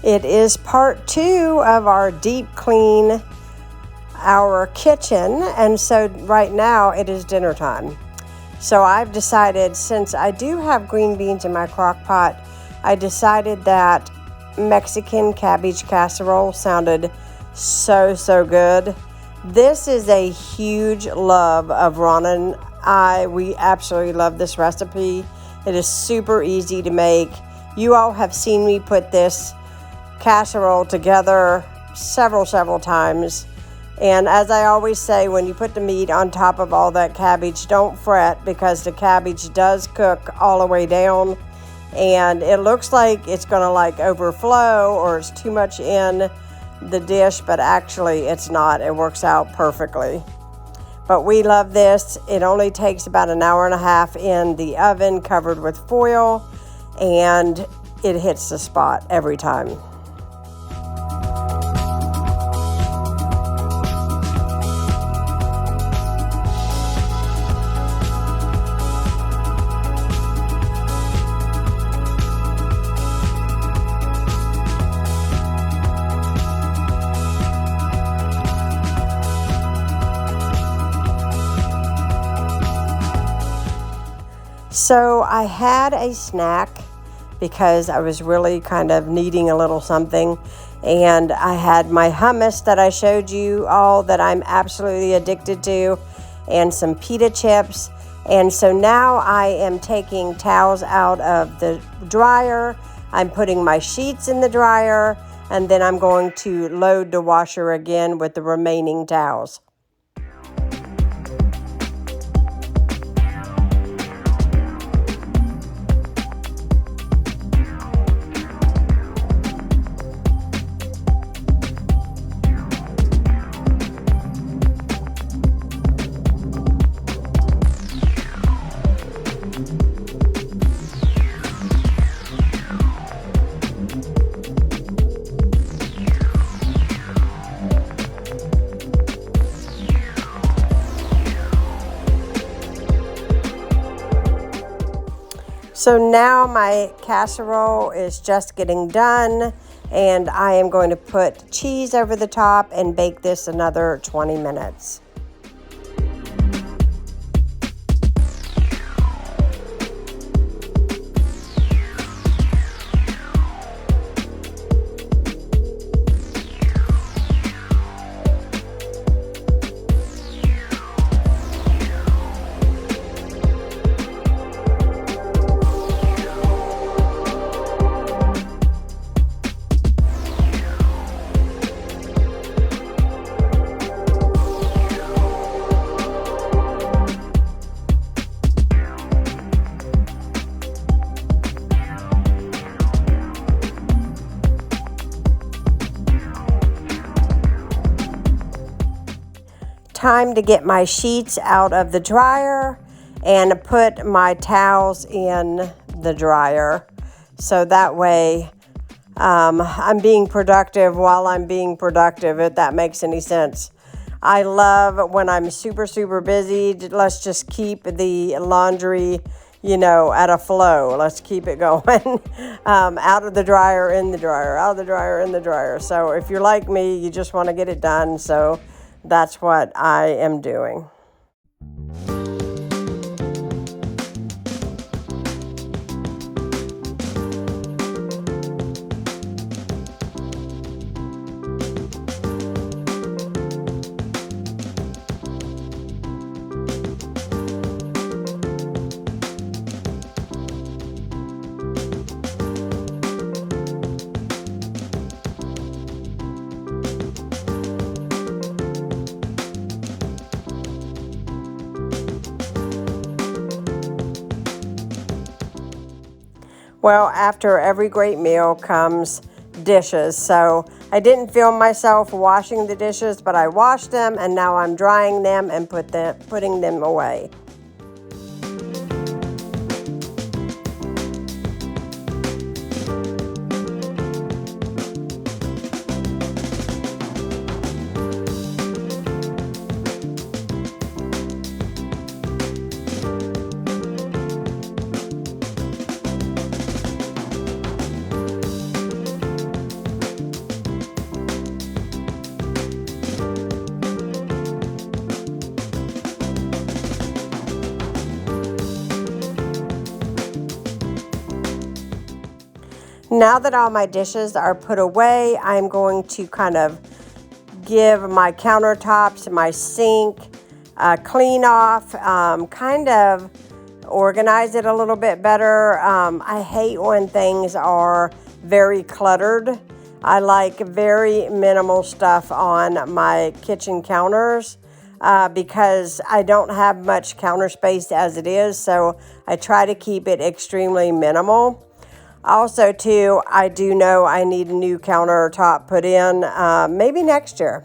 It is part 2 of our deep clean our kitchen, and so right now it is dinner time. So I've decided, since I do have green beans in my crock pot, I decided that Mexican cabbage casserole sounded so good. This is a huge love of Ron and I. We absolutely love this recipe. It is super easy to make. You all have seen me put this casserole together several times. And as I always say, when you put the meat on top of all that cabbage, don't fret, because the cabbage does cook all the way down. And it looks like it's going to like overflow or it's too much in the dish, but actually it's not. It works out perfectly. But we love this. It only takes about an hour and a half in the oven covered with foil, and it hits the spot every time. So I had a snack because I was really kind of needing a little something, and I had my hummus that I showed you all that I'm absolutely addicted to, and some pita chips. And so now I am taking towels out of the dryer. I'm putting my sheets in the dryer, and then I'm going to load the washer again with the remaining towels. So now my casserole is just getting done, and I am going to put cheese over the top and bake this another 20 minutes. Time to get my sheets out of the dryer and put my towels in the dryer, so that way I'm being productive while I'm being productive, if that makes any sense. I love when I'm super busy. Let's just keep the laundry, at a flow. Let's keep it going. Out of the dryer, in the dryer, out of the dryer, in the dryer. So if you're like me, you just want to get it done. So that's what I am doing. Well, after every great meal comes dishes. So I didn't film myself washing the dishes, but I washed them, and now I'm drying them and putting them away. Now that all my dishes are put away, I'm going to kind of give my countertops, my sink, clean off, kind of organize it a little bit better. I hate when things are very cluttered. I like very minimal stuff on my kitchen counters because I don't have much counter space as it is, so I try to keep it extremely minimal. Also, too, I do know I need a new countertop put in, maybe next year.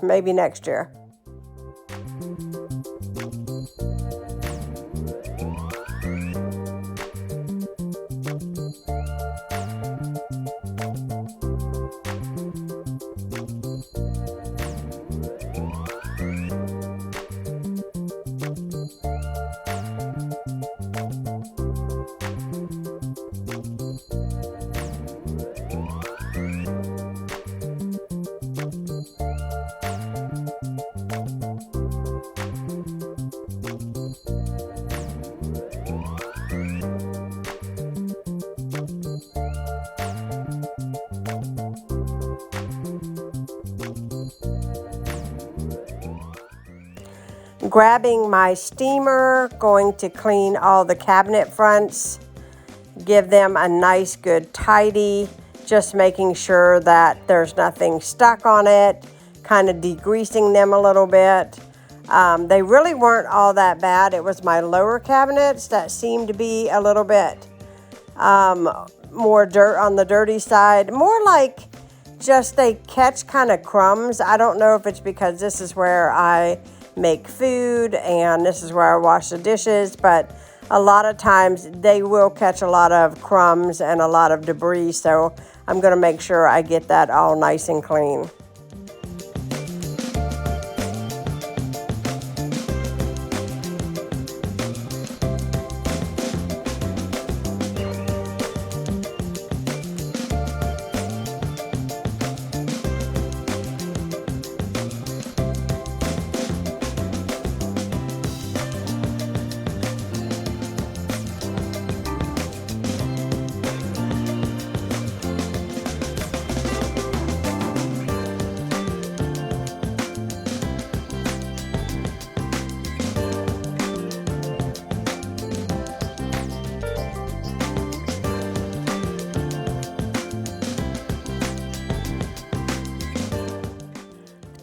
Grabbing my steamer, going to clean all the cabinet fronts, give them a nice good tidy, just making sure that there's nothing stuck on it, kind of degreasing them a little bit. They really weren't all that bad. It was my lower cabinets that seemed to be a little bit more dirt on the dirty side, more like just they catch kind of crumbs. I don't know if it's because this is where I make food and this is where I wash the dishes, but a lot of times they will catch a lot of crumbs and a lot of debris, so I'm going to make sure I get that all nice and clean.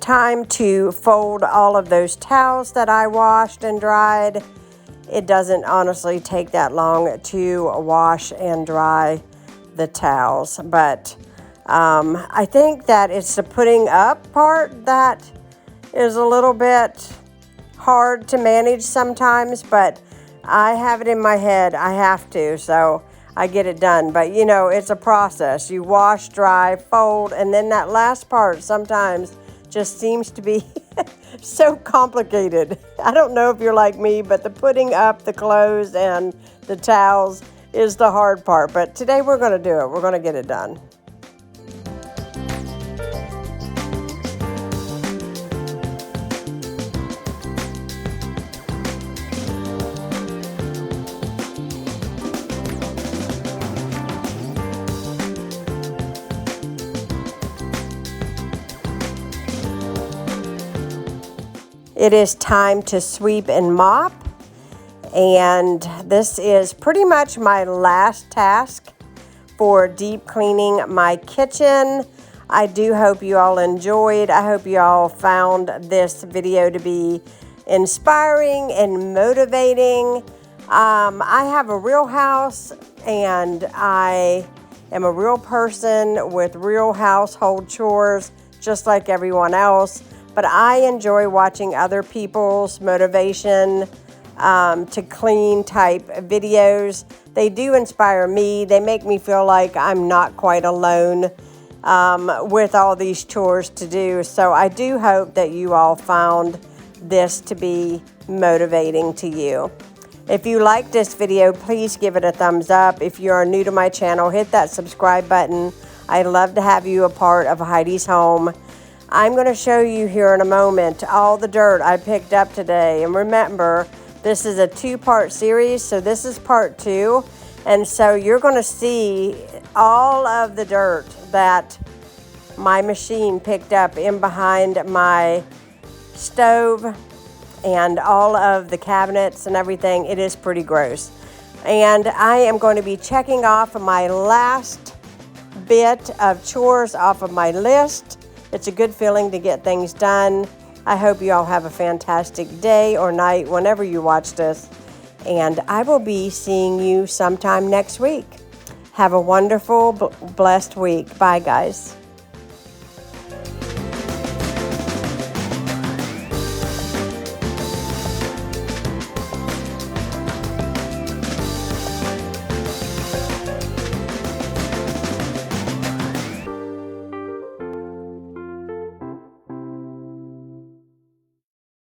Time to fold all of those towels that I washed and dried. It doesn't honestly take that long to wash and dry the towels, but I think that it's the putting up part that is a little bit hard to manage sometimes, but I have it in my head I have to, so I get it done. But you know, it's a process. You wash, dry, fold, and then that last part sometimes just seems to be so complicated. I don't know if you're like me, but the putting up the clothes and the towels is the hard part. But today we're going to do it. We're going to get it done. It is time to sweep and mop, and this is pretty much my last task for deep cleaning my kitchen. I do hope you all enjoyed. I hope you all found this video to be inspiring and motivating. I have a real house, and I am a real person with real household chores, just like everyone else. But I enjoy watching other people's motivation to clean type videos. They do inspire me. They make me feel like I'm not quite alone with all these chores to do. So I do hope that you all found this to be motivating to you. If you like this video, please give it a thumbs up. If you are new to my channel, hit that subscribe button. I'd love to have you a part of Heidi's home. I'm going to show you here in a moment all the dirt I picked up today. And remember, this is a two-part series, so this is part 2. And so you're going to see all of the dirt that my machine picked up in behind my stove and all of the cabinets and everything. It is pretty gross. And I am going to be checking off my last bit of chores off of my list. It's a good feeling to get things done. I hope you all have a fantastic day or night whenever you watch this. And I will be seeing you sometime next week. Have a wonderful, blessed week. Bye, guys.